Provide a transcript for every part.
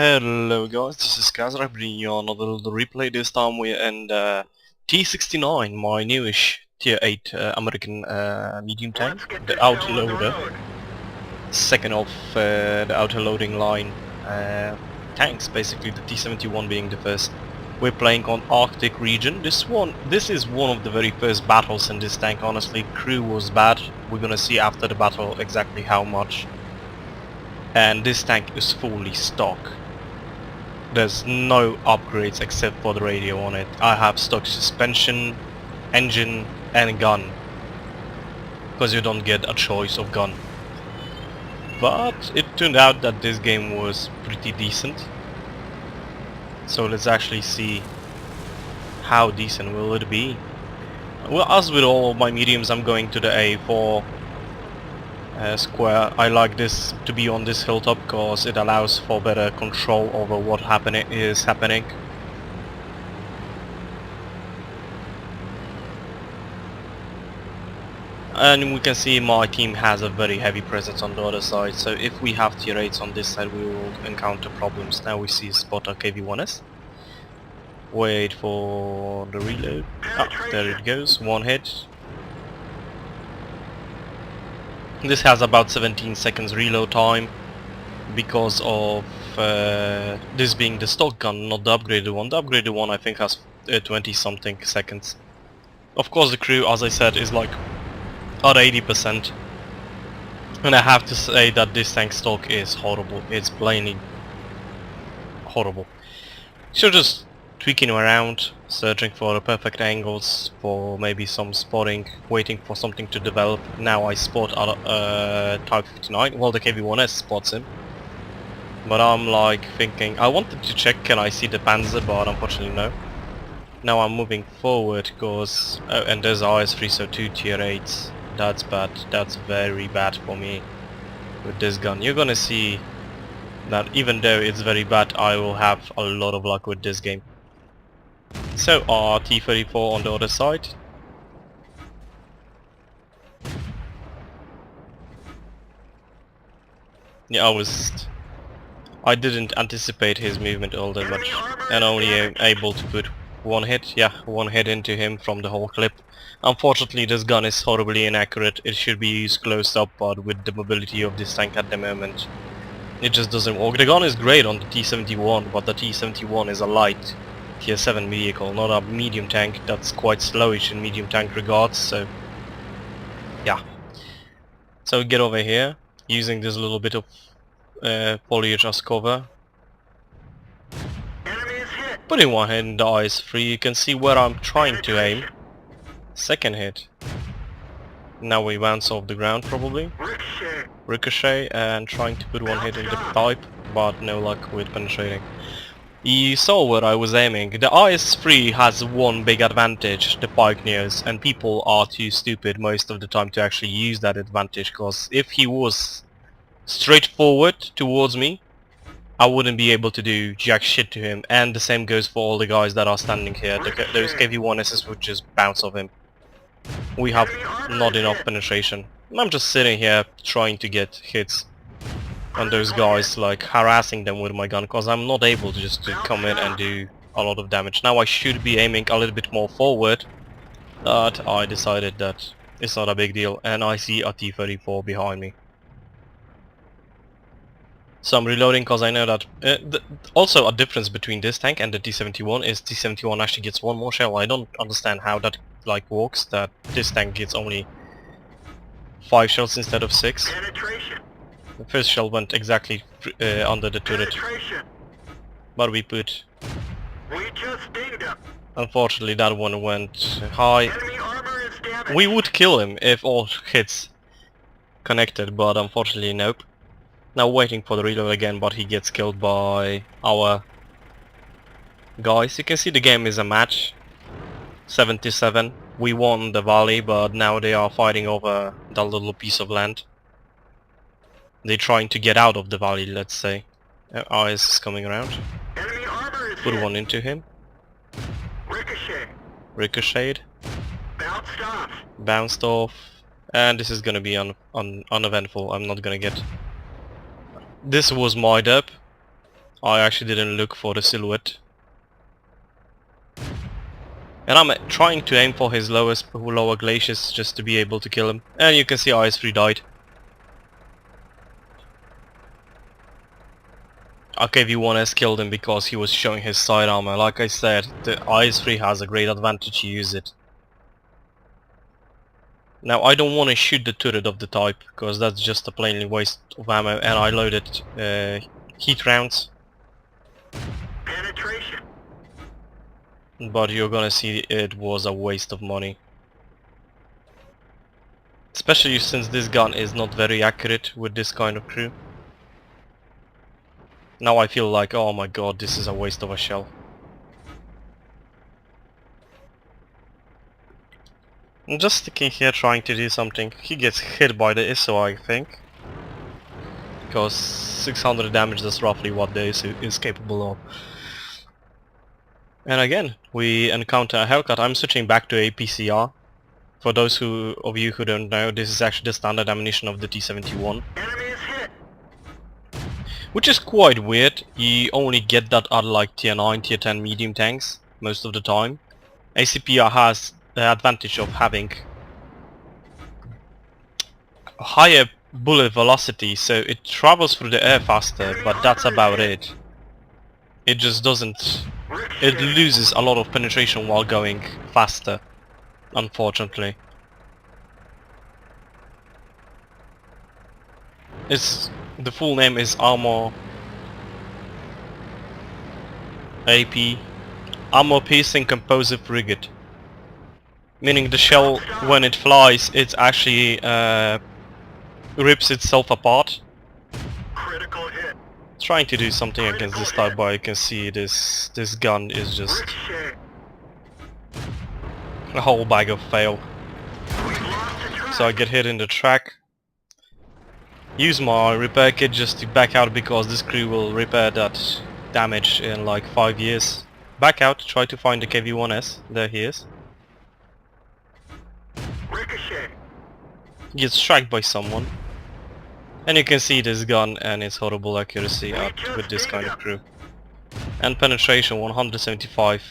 Hello guys, this is Kazrahim bringing you another little replay. This time we're in the T69, my newish tier 8 American medium tank, the autoloader, second of the auto-loading line tanks, basically the T71 being the first. We're playing on Arctic region. This is one of the very first battles in this tank. Honestly, crew was bad. We're gonna see after the battle exactly how much. And this tank is fully stock. There's no upgrades except for the radio on it. I have stock suspension, engine and gun, because you don't get a choice of gun. But it turned out that this game was pretty decent. So let's actually see how decent will it be. Well, as with all of my mediums, I'm going to the A4 square. I like this to be on this hilltop because it allows for better control over what is happening. And we can see my team has a very heavy presence on the other side, so if we have tier 8s on this side we will encounter problems. Now we see spot our KV-1S. Wait for the reload. Ah, there it goes, one hit. This has about 17 seconds reload time because of this being the stock gun, not the upgraded one. The upgraded one I think has 20 something seconds. Of course the crew, as I said, is like at 80%. And I have to say that this tank stock is horrible. It's plainly horrible. So just tweaking around, searching for the perfect angles, for maybe some spotting, waiting for something to develop. Now I spot Type 59, well the KV-1S spots him. But I'm like thinking, I wanted to check can I see the Panzer, but unfortunately no. Now I'm moving forward because, oh, and there's IS-3, so 2 tier 8s. That's bad, that's very bad for me with this gun. You're gonna see that even though it's very bad, I will have a lot of luck with this game. So our T34 on the other side. Yeah, I didn't anticipate his movement all that much, and only able to put one hit. Yeah, one hit into him from the whole clip. Unfortunately this gun is horribly inaccurate. It should be used close up, but with the mobility of this tank at the moment, it just doesn't work. The gun is great on the T71, but the T71 is a light tier 7 vehicle, not a medium tank. That's quite slowish in medium tank regards, so yeah. So get over here, using this little bit of foliage as cover. Putting one hit in the IS-3, you can see where I'm trying to aim. Second hit. Now we bounce off the ground probably. Ricochet, and trying to put one hit in the pipe, but no luck with penetrating. You saw where I was aiming. The IS-3 has one big advantage, the Pioneers, and people are too stupid most of the time to actually use that advantage, because if he was straightforward towards me, I wouldn't be able to do jack shit to him, and the same goes for all the guys that are standing here. Those KV-1Ss would just bounce off him. We have not enough penetration. I'm just sitting here trying to get hits on those guys, like harassing them with my gun, because I'm not able to just come in and do a lot of damage. Now I should be aiming a little bit more forward, but I decided that it's not a big deal, and I see a T34 behind me. So I'm reloading because I know that also a difference between this tank and the T71 is T71 actually gets one more shell. I don't understand how that like works, that this tank gets only 5 shells instead of 6. The first shell went exactly under the turret, but we put... Unfortunately that one went high. We would kill him if all hits connected, but unfortunately nope. Now waiting for the reload again, but he gets killed by our guys. You can see the game is a match. 77. We won the valley, but now they are fighting over that little piece of land. They're trying to get out of the valley, let's say. IS is coming around. Put one into him. Ricocheted. Bounced off. And this is gonna be uneventful. I'm not gonna get... This was my dub. I actually didn't look for the silhouette. And I'm trying to aim for his lower glaciers just to be able to kill him. And you can see IS-3 died. KV-1S killed him because he was showing his side armor. Like I said, the IS-3 has a great advantage to use it. Now I don't want to shoot the turret of the type, because that's just a plainly waste of ammo, and I loaded heat rounds. Penetration. But you're gonna see it was a waste of money. Especially since this gun is not very accurate with this kind of crew. Now I feel like, oh my god, this is a waste of a shell. I'm just sticking here trying to do something. He gets hit by the ISO, I think. Because 600 damage, that's roughly what the ISO is capable of. And again, we encounter a Hellcat. I'm switching back to APCR. For those of you who don't know, this is actually the standard ammunition of the T71. Enemy is hit. Which is quite weird. You only get that at like tier 9, tier 10 medium tanks most of the time. ACPR has the advantage of having a higher bullet velocity, so it travels through the air faster, but that's about it. It just doesn't... It loses a lot of penetration while going faster, unfortunately. The full name is Armor AP, Armor Piercing Composite Frigate. Meaning the shell, when it flies, it actually rips itself apart. Critical hit. Trying to do something against this type, but you can see this gun is just Ricochet. a whole bag of fail. We lost the track. So I get hit in the track. Use my repair kit just to back out, because this crew will repair that damage in like 5 years. Back out, try to find the KV-1S. There he is. Ricochet. Gets struck by someone. And you can see this gun and its horrible accuracy with this kind of crew. And penetration, 175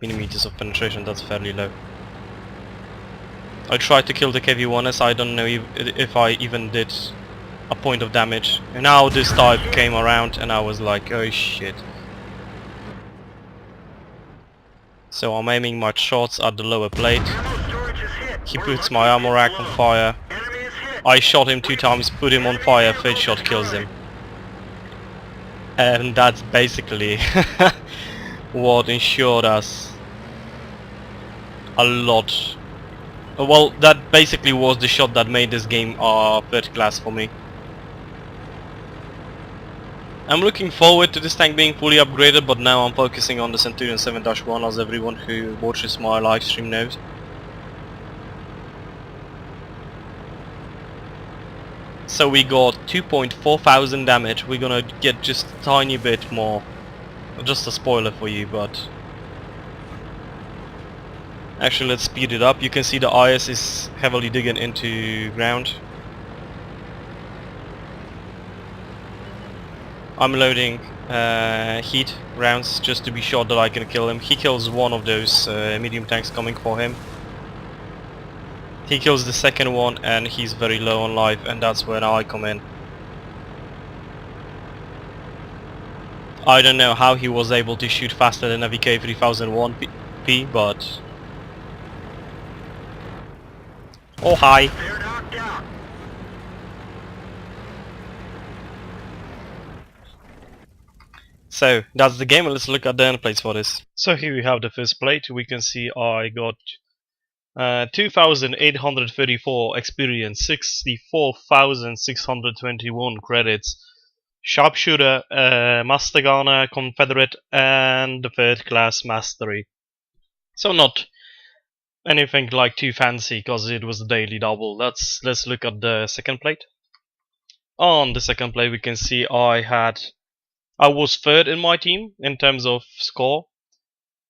millimeters of penetration, that's fairly low. I tried to kill the KV-1S, I don't know if I even did a point of damage. And now this type came around and I was like, oh shit. So I'm aiming my shots at the lower plate. Ammo storage is hit. He We're puts lucky my to armor get rack below. on fire. Enemy is hit. I shot him 2 times, put him on fire, third shot kills him. And that's basically what ensured us a lot. Well, that basically was the shot that made this game third class for me. I'm looking forward to this tank being fully upgraded, but now I'm focusing on the Centurion 7-1, as everyone who watches my live stream knows. So we got 2.4 thousand damage. We're gonna get just a tiny bit more. Just a spoiler for you, but... Actually, let's speed it up. You can see the IS is heavily digging into ground. I'm loading heat rounds just to be sure that I can kill him. He kills one of those medium tanks coming for him. He kills the second one and he's very low on life, and that's when I come in. I don't know how he was able to shoot faster than a VK3001P, but... Oh hi! They're knocked out. So that's the game, and let's look at the end plates for this. So here we have the first plate. We can see I got 2,834 experience, 64,621 credits, sharpshooter, master gunner, confederate, and the third class mastery. So not anything like too fancy, because it was a daily double. Let's look at the second plate. On the second plate we can see I was third in my team in terms of score.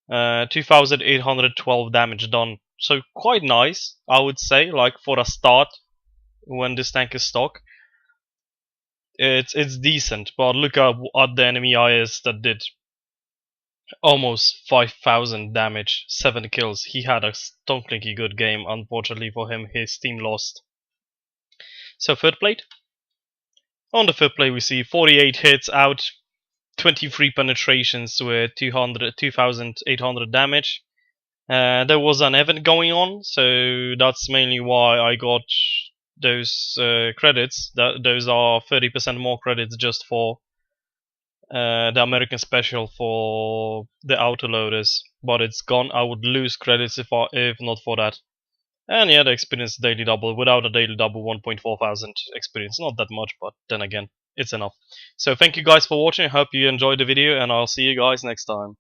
2,812 damage done. So quite nice, I would say, like for a start when this tank is stock. it's decent, but look at what the enemy IS that did almost 5,000 damage, 7 kills. He had a stonkingly good game. Unfortunately for him, his team lost. So third plate. On the third plate we see 48 hits out, 23 penetrations with 2,800 damage. There was an event going on, so that's mainly why I got those credits. Those are 30% more credits just for the American special for the autoloaders, but it's gone. I would lose credits if not for that. And yeah, the experience daily double. Without a daily double, 1.4 thousand experience. Not that much, but then again, it's enough. So thank you guys for watching. I hope you enjoyed the video, and I'll see you guys next time.